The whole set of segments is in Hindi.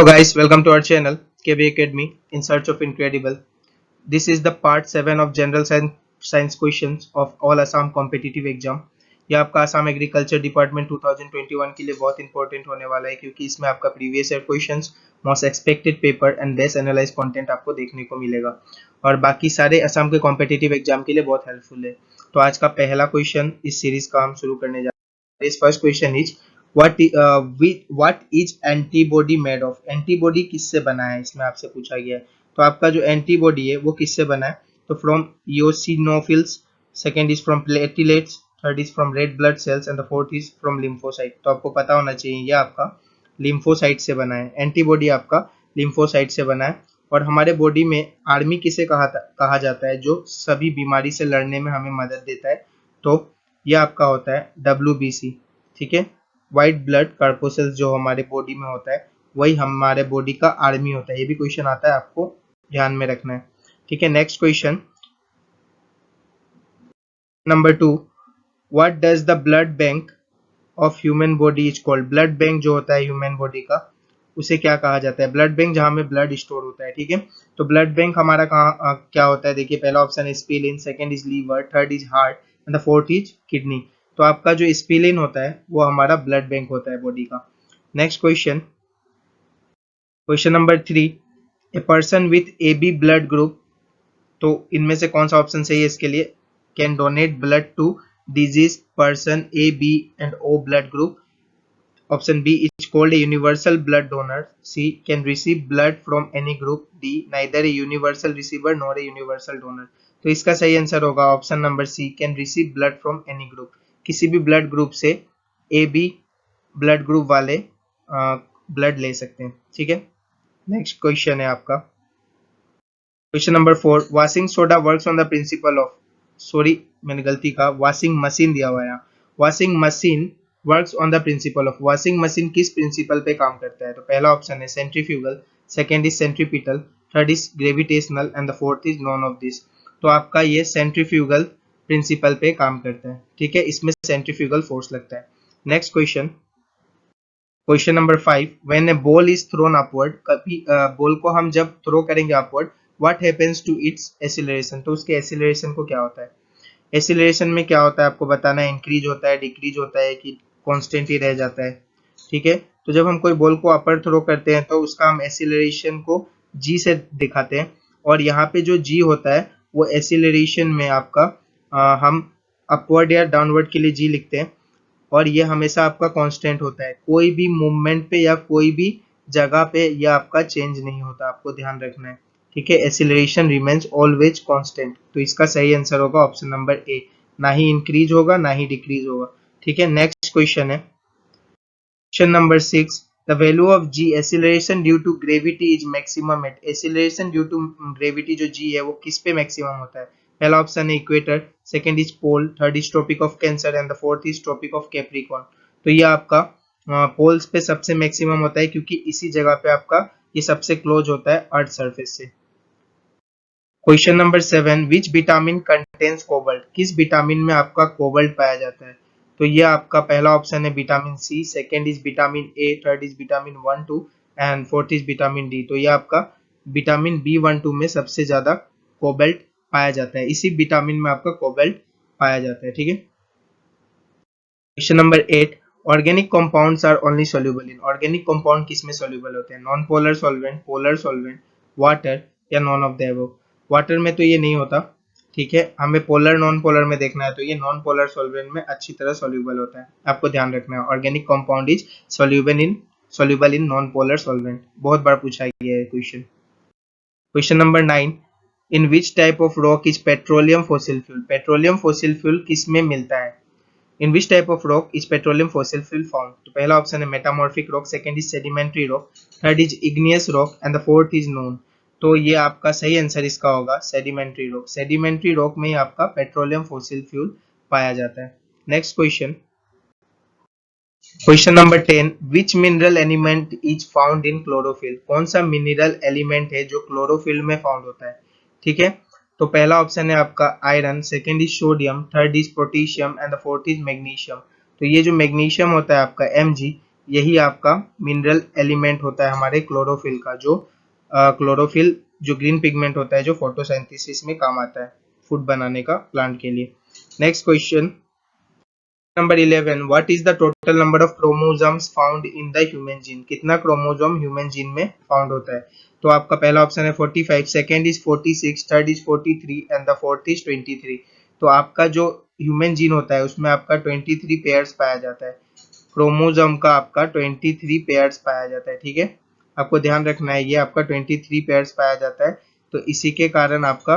Hello guys, welcome to our channel KB Academy in search of incredible. This is the part 7 of general science questions of all Assam competitive exam. यह आपका असम एग्रीकल्चर डिपार्टमेंट 2021 के लिए बहुत इंपॉर्टेंट होने वाला है क्योंकि इसमें आपका previous year questions, most expected paper and best analyse content आपको देखने को मिलेगा और बाकी सारे असम के कॉम्पिटिटिव एग्जाम के लिए बहुत हेल्पफुल है। तो आज का पहला क्वेश्चन इस सीरीज का हम शुरू करने जा रहे हैं। First question is what is antibody made of? Antibody किससे बना है, इसमें आपसे पूछा गया है। तो आपका जो एंटीबॉडी है वो किससे बना है, तो from eosinophils, second is from platelets, third is from red blood cells and the fourth is from lymphocyte. तो आपको पता होना चाहिए ये आपका लिम्फोसाइट से बना है, एंटीबॉडी आपका लिम्फोसाइट से बना है। और हमारे बॉडी में आर्मी किसे कहा जाता है, जो सभी बीमारी से लड़ने में हमें मदद देता है, तो ये आपका होता है WBC। ठीक है, व्हाइट ब्लड कार्पोसेल्स जो हमारे बॉडी में होता है वही हमारे बॉडी का आर्मी होता है। ये भी क्वेश्चन आता है, आपको ध्यान में रखना है। ठीक है, next question number 2, what does the blood bank of human body is called? Blood bank जो होता है ह्यूमन बॉडी का, उसे क्या कहा जाता है? ब्लड बैंक जहां में ब्लड स्टोर होता है। ठीक है, तो ब्लड बैंक हमारा कहाँ क्या होता है, देखिए पहला ऑप्शन है spleen, second is liver, third is heart and the fourth is kidney. तो आपका जो स्प्लीन होता है वो हमारा ब्लड बैंक होता है बॉडी का। Next question, question number 3, a person with AB blood group, तो इनमें से कौन सा ऑप्शन सही है इसके लिए? Can donate blood to disease person AB and O blood group. Option B is called a universal blood donor. C can receive blood from any group. D neither a universal receiver nor a universal donor. तो इसका सही आंसर होगा option number C, can receive blood from any group. किसी भी ब्लड ग्रुप से AB ब्लड ग्रुप वाले ब्लड ले सकते हैं। ठीक है, नेक्स्ट क्वेश्चन है आपका question number 4, washing soda works on the principle of, sorry मैंने गलती कहा, वॉशिंग मशीन दिया हुआ है। Washing machine works on the principle of, washing machine किस प्रिंसिपल पे काम करता है? तो पहला ऑप्शन है centrifugal, second is centripetal, third is gravitational and the fourth is none of this. तो आपका ये सेंट्रीफ्यूगल प्रिंसिपल पे काम करता है। ठीक है, इसमें सेंट्रीफ्यूगल फोर्स लगता है। Next question, question number 5, when a ball is thrown upward, कभी बॉल को हम जब थ्रो करेंगे upward, what happens to its acceleration, तो उसके एक्सीलरेशन को क्या होता है? एक्सीलरेशन में क्या होता है आपको बताना है, इंक्रीज होता है, डिक्रीज होता है कि कांस्टेंट ही रह जाता है। ठीक है, तो जब हम कोई बॉल को अपर थ्रो करते हैं तो उसका हम एक्सीलरेशन को G से दिखाते हैं, और यहाँ पे जो G होता है वो एक्सीलरेशन में आपका हम अपवर्ड या डाउनवर्ड के लिए G लिखते हैं, और ये हमेशा आपका कांस्टेंट होता है। कोई भी मूवमेंट पे या कोई भी जगह पे ये आपका चेंज नहीं होता, आपको ध्यान रखना है। ठीक है, एक्सीलरेशन रिमेन्स ऑलवेज कांस्टेंट। तो इसका सही आंसर होगा ऑप्शन नंबर ए, ना ही इंक्रीज होगा ना ही डिक्रीज होगा। ठीक है, नेक्स्ट क्वेश्चन है question number 6, the value of G acceleration due to gravity is maximum at, acceleration due to gravity जो G है वो किस पे मैक्सिमम होता है? पहला ऑप्शन है equator, second is pole, third is tropic of cancer and the fourth is tropic of Capricorn. तो ये आपका पोल्स पे सबसे मैक्सिमम होता है क्योंकि इसी जगह पे आपका ये सबसे क्लोज होता है अर्थ सरफेस से। Question number 7, which vitamin contains cobalt, किस विटामिन में आपका कोबाल्ट पाया जाता है? तो ये आपका पहला ऑप्शन है vitamin C, second is vitamin A, third is vitamin 1-2 and fourth is vitamin D. तो ये आपका विटामिन B12 में सबसे ज्यादा कोबाल्ट पाया जाता है, इसी विटामिन में आपका कोबाल्ट पाया जाता है। ठीक है, question number 8, organic compounds are only soluble in, organic compound किस में सॉल्युबल होते हैं? Non polar solvent, polar solvent, water या none of the above. Water में तो ये नहीं होता। ठीक है, हमें पोलर नॉन पोलर में देखना है, तो ये नॉन पोलर सॉल्वेंट में अच्छी तरह सॉल्युबल होता है, आपको ध्यान रखना है। Organic compound is soluble in non polar solvent, बहुत बार पूछा गया है question. Question number 9, in which type of rock is petroleum fossil fuel, petroleum fossil fuel किस में मिलता है? In which type of rock is petroleum fossil fuel found? तो पहला ऑप्शन है metamorphic rock, second is sedimentary rock, third is igneous rock and the fourth is known. तो ये आपका सही आंसर इसका होगा सेडिमेंट्री रॉक। सेडिमेंट्री रॉक में ही आपका पेट्रोलियम फॉसिल फ्यूल पाया जाता है। Next question, question number 10, which mineral element is found in chlorophyll, कौन सा मिनरल एलिमेंट है जो क्लोरोफिल में फाउंड होता है? ठीक है, तो पहला ऑप्शन है आपका iron, second is sodium, third is potassium and the fourth is magnesium. तो ये जो मैग्नीशियम होता है आपका Mg, यही आपका मिनरल एलिमेंट होता है हमारे क्लोरोफिल का, जो क्लोरोफिल जो ग्रीन पिगमेंट होता है जो फोटोसिंथेसिस में काम आता है फूड बनाने का प्लांट के लिए। Next question number 11, what is the total number of chromosomes found in the human gene? कितना क्रोमोसोम ह्यूमन जीन में फाउंड होता है? तो आपका पहला ऑप्शन है 45, second is 46, third is 43 and the fourth is 23। तो आपका जो ह्यूमन जीन होता है उसमें आपका 23 पेयर्स पाया जाता है, क्रोमोसोम का आपका 23 पेयर्स पाया जाता है। ठीक है, आपको ध्यान रखना है ये आपका 23 पेयर्स पाया जाता है। तो इसी के कारण आपका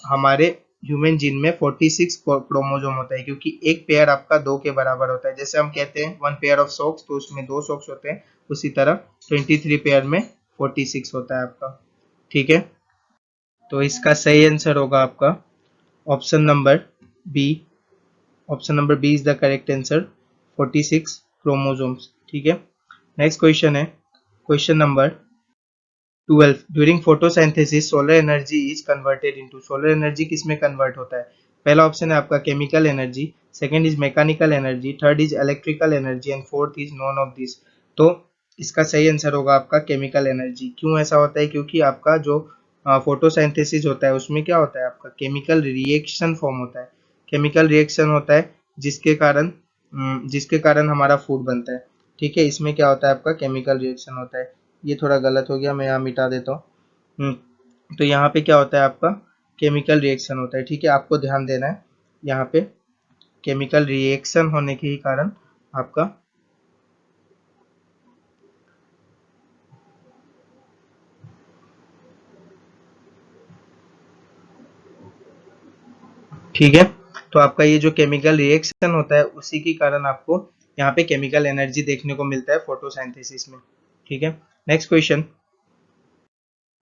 हमारे ह्यूमन जीन में 46 क्रोमोसोम होता है, क्योंकि एक पेयर आपका 2 के बराबर होता है। जैसे हम कहते हैं 1 पेयर ऑफ सॉक्स, तो उसमें 2 सॉक्स होते हैं, उसी तरह 23 पेयर में 46 होता है आपका। ठीक है, तो इसका सही आंसर होगा आपका option number B. Option number B is the correct answer, 46 chromosomes. ठीक है, नेक्स्ट क्वेश्चन है question number 12, during photosynthesis solar energy is converted into. Solar energy किस में कन्वर्ट होता है? पहला ऑप्शन है आपका chemical energy, second is mechanical energy, third is electrical energy and fourth is none of this. तो इसका सही आंसर होगा आपका केमिकल एनर्जी। क्यों ऐसा होता है? क्योंकि आपका जो फोटोसिंथेसिस होता है उसमें क्या होता है, आपका केमिकल रिएक्शन फॉर्म होता है, केमिकल रिएक्शन होता है जिसके कारण हमारा फूड बनता है। ठीक है, इसमें क्या होता है, आपका केमिकल रिएक्शन होता है। ये थोड़ा गलत हो गया, मैं यहाँ मिटा देता हूँ। तो यहाँ पे क्या होता है, आपका केमिकल रिएक्शन होता है। ठीक है, आपको ध्यान देना है यहाँ पे केमिकल रिएक्शन होने के ही कारण आपका, ठीक है, तो आपका ये जो केमिकल रिएक्शन होता है उसी के कारण आपको यहाँ पे केमिकल एनर्जी देखने को मिलता है फोटोसिंथेसिस में। ठीक है, next question,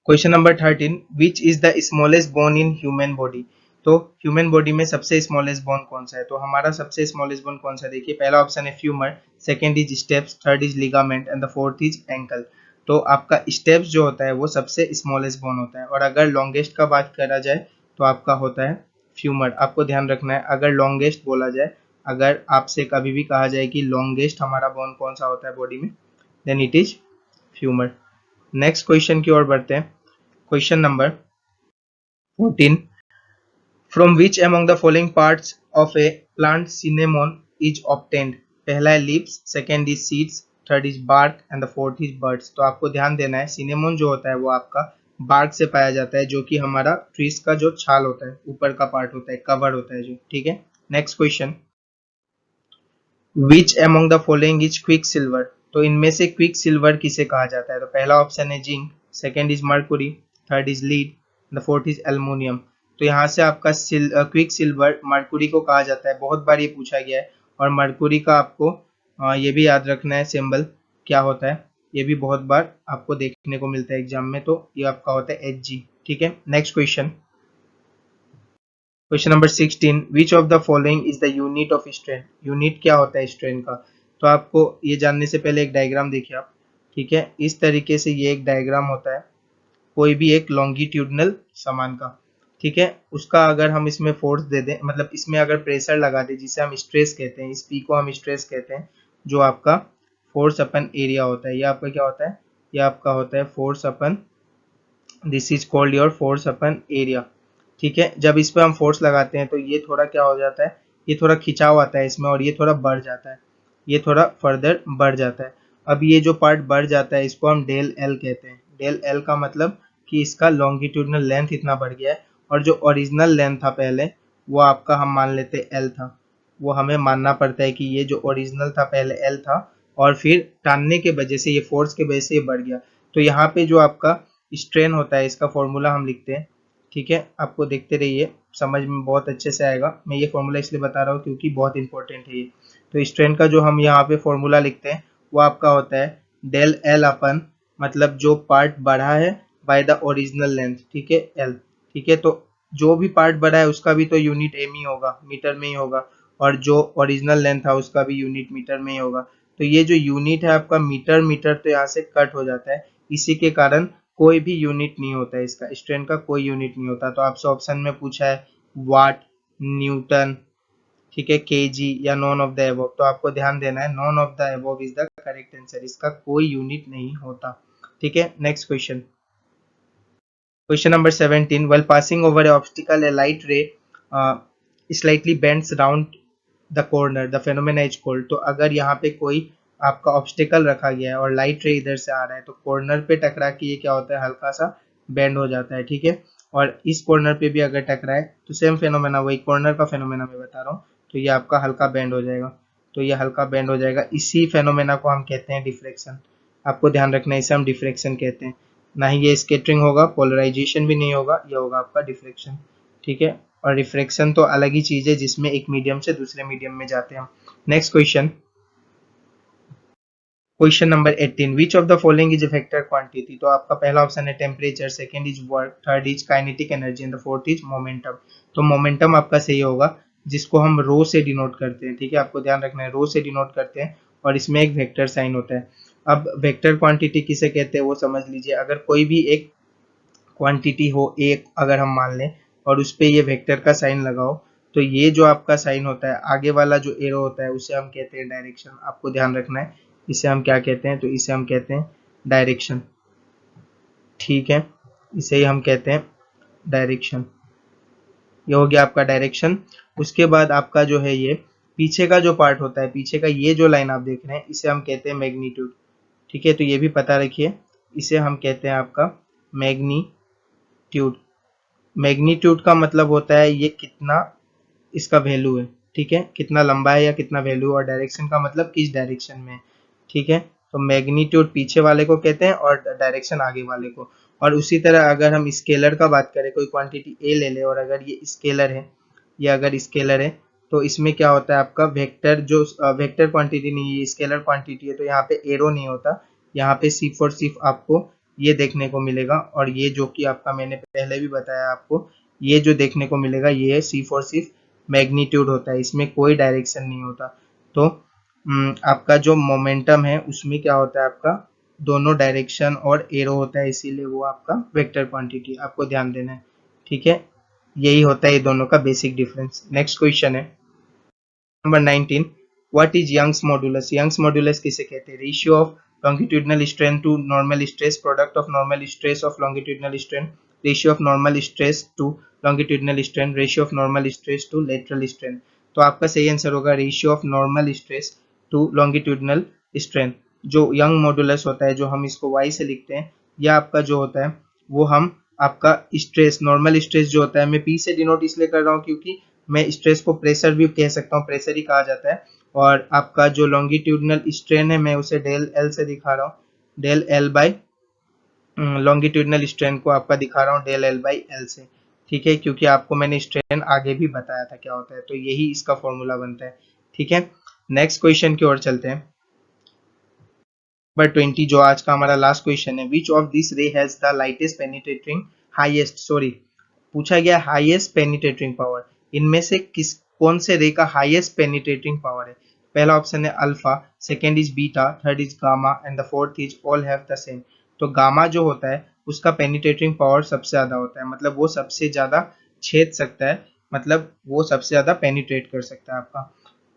question number 13, which is the smallest bone in human body? तो ह्यूमन बॉडी में सबसे स्मॉलेस्ट बोन कौन सा है? तो हमारा सबसे स्मॉलेस्ट बोन कौन सा, देखिए पहला ऑप्शन है femur, second is steps, third is ligament and the fourth is ankle. तो आपका स्टेप्स जो होता है वो सबसे स्मॉलेस्ट बोन होता है, और अगर लॉन्गेस्ट का बात करा जाए तो आपका होता है फ्यूमर। आपको ध्यान रखना है, अगर लॉन्गेस्ट बोला जाए, अगर आपसे कभी भी कहा जाए कि लॉन्गेस्ट हमारा बोन कौन सा होता है बॉडी में, then it is femur. Next question की ओर बढ़ते हैं, question number 14, from which among the following parts of a plant cinnamon is obtained? पहला है leaves, second is seeds, third is bark and the fourth is birds. तो आपको ध्यान देना है, सिनेमोन जो होता है वो आपका बार्क से पाया जाता है, जो कि हमारा ट्रीज का जो छाल होता है, ऊपर का पार्ट होता है, कवर होता है जो। ठीक है, next question, which among the following is quick silver? तो इनमें से क्विक सिल्वर किसे कहा जाता है? तो पहला ऑप्शन है zinc, second is Mercury, third is lead, the fourth is aluminium. तो यहाँ से आपका क्विक सिल्वर मर्कुरी को कहा जाता है, बहुत बार ये पूछा गया है। और मर्कुरी का आपको ये भी याद रखना है सिंबल क्या होता है, ये भी बहुत बार आपको देखने को मिलता है एग्जाम में, तो ये आपका होता है Hg। ठीक है, next question, question number 16, which of the following is the unit of strain? Unit क्या होता है स्ट्रेन का? तो आपको ये जानने से पहले एक डायग्राम देखिए आप। ठीक है, इस तरीके से ये एक डायग्राम होता है कोई भी एक लॉन्गिट्यूडनल सामान का। ठीक है, उसका अगर हम इसमें फोर्स दे दें, मतलब इसमें अगर प्रेशर लगा दें, जिसे हम स्ट्रेस कहते हैं, इस पी को हम स्ट्रेस कहते हैं, जो आपका फोर्स अपन एरिया होता है, ये आपका क्या होता है, ये आपका होता है force upon, this is called your force upon area. ठीक है, जब इस पर हम फोर्स लगाते हैं तो ये थोड़ा क्या हो जाता है, ये थोड़ा खिंचाव आता है इसमें, और ये थोड़ा बढ़ जाता है, ये थोड़ा फर्दर बढ़ जाता है। अब ये जो पार्ट बढ़ जाता है इसको हम डेल एल कहते हैं। डेल एल का मतलब कि इसका लॉन्गिट्यूडनल लेंथ इतना बढ़ गया है, और जो ओरिजिनल लेंथ था पहले वो आपका हम मान लेते एल था, वो हमें मानना पड़ता है कि ये जो ओरिजिनल था पहले एल था, और फिर टानने के वजह से, ये फोर्स के वजह से ये बढ़ गया। तो यहाँ पे जो आपका स्ट्रेन होता है इसका फॉर्मूला हम लिखते हैं। ठीक है, आपको देखते रहिए, समझ में बहुत अच्छे से आएगा। मैं ये फॉर्मूला इसलिए बता रहा हूँ क्योंकि बहुत इंपॉर्टेंट है ये। तो स्ट्रेन का जो हम यहाँ पे फॉर्मूला लिखते हैं वो आपका होता है डेल एल अपन, मतलब जो पार्ट बढ़ा है बाय द ओरिजिनल लेंथ। ठीक है, एल। ठीक है, तो जो भी पार्ट बढ़ा है उसका भी तो यूनिट एम ही होगा, मीटर में ही होगा, और जो ओरिजिनल लेंथ था उसका भी यूनिट मीटर में ही होगा। तो ये जो यूनिट है आपका मीटर, मीटर तो यहाँ से कट हो जाता है, इसी के कारण कोई भी यूनिट नहीं होता है इसका, स्ट्रेन का कोई यूनिट नहीं होता। तो आपसे ऑप्शन में पूछा है वाट, न्यूटन, ठीक है, केजी या नॉन ऑफ द एबव, तो आपको ध्यान देना है non of the above is the correct answer, इसका कोई यूनिट नहीं होता। ठीक है, next question, question number 17, while passing over a obstacle a light ray slightly bends round the corner, the phenomena is called. तो अगर यहाँ पे कोई आपका ऑब्स्टिकल रखा गया है और लाइट रे इधर से आ रहा है तो कॉर्नर पे टकरा के ये क्या होता है, हल्का सा बेंड हो जाता है। ठीक है, और इस कॉर्नर पे भी अगर टकराए तो सेम फेनोमेना, वही कॉर्नर का फेनोमेना मैं बता रहा हूँ, तो ये आपका हल्का बेंड हो जाएगा। तो ये हल्का बेंड हो जाएगा, इसी फेनोमेना को हम कहते हैं डिफ्रेक्शन। आपको ध्यान रखना है, इसे हम डिफ्रेक्शन कहते हैं। ना ही ये स्केटरिंग होगा, पोलराइजेशन भी नहीं होगा, ये होगा आपका डिफ्रेक्शन। ठीक है, और रिफ्रैक्शन तो अलग ही चीज है जिसमें एक मीडियम से दूसरे मीडियम में जाते हैं हम। Next question, question number 18, which of the following is vector quantity. तो आपका पहला ऑप्शन है temperature, second is work, third is kinetic energy and the fourth is momentum. तो मोमेंटम आपका सही होगा, जिसको हम रो से डिनोट करते हैं। ठीक है, आपको ध्यान रखना है, रो से डिनोट करते हैं और इसमें एक वेक्टर साइन होता है। अब वेक्टर क्वांटिटी किसे कहते हैं वो समझ लीजिए। अगर कोई भी एक क्वांटिटी हो, एक अगर हम मान लें और उस पे ये वेक्टर का साइन लगाओ, तो ये जो आपका साइन होता है, आगे वाला जो एरो होता है, उसे हम कहते हैं डायरेक्शन। आपको ध्यान रखना है, इसे हम क्या कहते हैं, तो इसे हम कहते हैं डायरेक्शन। ठीक है, इसे ही हम कहते हैं डायरेक्शन। ये हो गया आपका डायरेक्शन। उसके बाद आपका जो है ये पीछे का जो पार्ट होता है, पीछे का ये जो लाइन आप देख रहे हैं, इसे हम कहते हैं मैग्नीट्यूड। ठीक है, तो ये भी पता रखिए, इसे हम कहते हैं आपका मैग्नीट्यूड। मैग्नीट्यूड का मतलब होता है ये कितना इसका वैल्यू है। ठीक है, कितना लंबा है या कितना वैल्यू, और डायरेक्शन का मतलब किस डायरेक्शन में है। ठीक है, तो मैग्नीट्यूड पीछे वाले को कहते हैं और डायरेक्शन आगे वाले को। और उसी तरह अगर हम स्केलर का बात करें, कोई क्वांटिटी ए ले ले और अगर ये स्केलर है, या अगर स्केलर है, तो इसमें क्या होता है आपका वेक्टर, जो वेक्टर क्वांटिटी नहीं है, स्केलर क्वांटिटी है, तो यहाँ पे एरो नहीं होता, यहाँ पे सिर्फ और सिर्फ आपको ये देखने को मिलेगा। और ये जो कि आपका मैंने पहले भी बताया आपको, ये जो देखने को मिलेगा ये सिर्फ और सिर्फ मैग्नीट्यूड होता है, इसमें कोई डायरेक्शन नहीं होता। तो आपका जो मोमेंटम है उसमें क्या होता है, आपका दोनों डायरेक्शन और एरो होता है, इसीलिए वो आपका वेक्टर क्वांटिटी, आपको ध्यान देना है। ठीक है, यही होता है ये दोनों का बेसिक डिफरेंस। नेक्स्ट क्वेश्चन है number 19, what is Young's modulus. Young's modulus किसे कहते हैं, ratio of longitudinal strain to normal stress, product of normal stress of longitudinal strain, ratio of normal stress to longitudinal strain, ratio of normal stress to lateral strain। तो आपका सही आंसर होगा ratio of normal stress to longitudinal strain. जो यंग मॉडुलस होता है, जो हम इसको y से लिखते हैं, या आपका जो होता है वो हम आपका स्ट्रेस, नॉर्मल स्ट्रेस जो होता है, मैं p से डिनोट इसलिए कर रहा हूँ क्योंकि मैं स्ट्रेस को प्रेशर भी कह सकता हूँ, प्रेशर ही कहा जाता है। और आपका जो लॉन्गिट्यूडनल स्ट्रेन है, मैं उसे डेल एल से दिखा रहा हूँ, del L by longitudinal strain को आपका दिखा रहा हूँ डेल एल बाई एल से। ठीक है, क्योंकि आपको मैंने स्ट्रेन आगे भी बताया था क्या होता है, तो यही इसका फॉर्मूला बनता है। ठीक है, नेक्स्ट क्वेश्चन की ओर चलते हैं। नंबर 20, जो आज का हमारा लास्ट क्वेश्चन है, विच ऑफ दिस रे has the lightest penetrating highest, sorry पूछा गया हाईएस्ट पेनिट्रेटिंग पावर, इनमें से किस कौन से रे का हाईएस्ट पेनिट्रेटिंग पावर है। पहला ऑप्शन है alpha, second is beta, third is gamma and the fourth is all have the same. तो गामा जो होता है उसका पेनिट्रेटिंग पावर सबसे ज्यादा होता है, मतलब वो सबसे ज्यादा छेद सकता है, मतलब वो सबसे ज्यादा पेनिट्रेट कर सकता है आपका।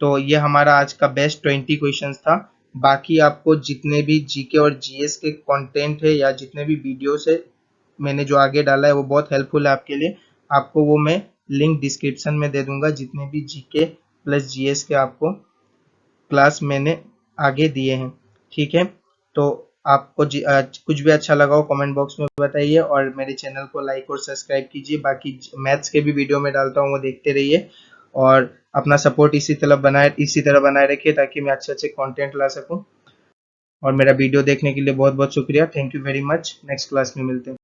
तो ये हमारा आज का बेस्ट 20 क्वेश्चंस था। बाकी आपको जितने भी जीके और जीएस के कंटेंट है या जितने भी वीडियोस है मैंने जो आगे डाला है वो बहुत हेल्पफुल है आपके लिए। आपको वो मैं लिंक डिस्क्रिप्शन में दे दूंगा, जितने भी जीके प्लस जीएस के आपको क्लास मैंने आगे दिए हैं। ठीक है, तो आपको कुछ भी अच्छा लगा हो कमेंट बॉक्स में बताइए और मेरे चैनल को लाइक और सब्सक्राइब कीजिए। बाकी मैथ्स के भी वीडियो में डालता हूँ, वो देखते रहिए और अपना सपोर्ट इसी तरह बनाए रखिए ताकि मैं अच्छे अच्छे कंटेंट ला सकूं। और मेरा वीडियो देखने के लिए बहुत बहुत शुक्रिया। Thank you very much. Next class में मिलते हैं।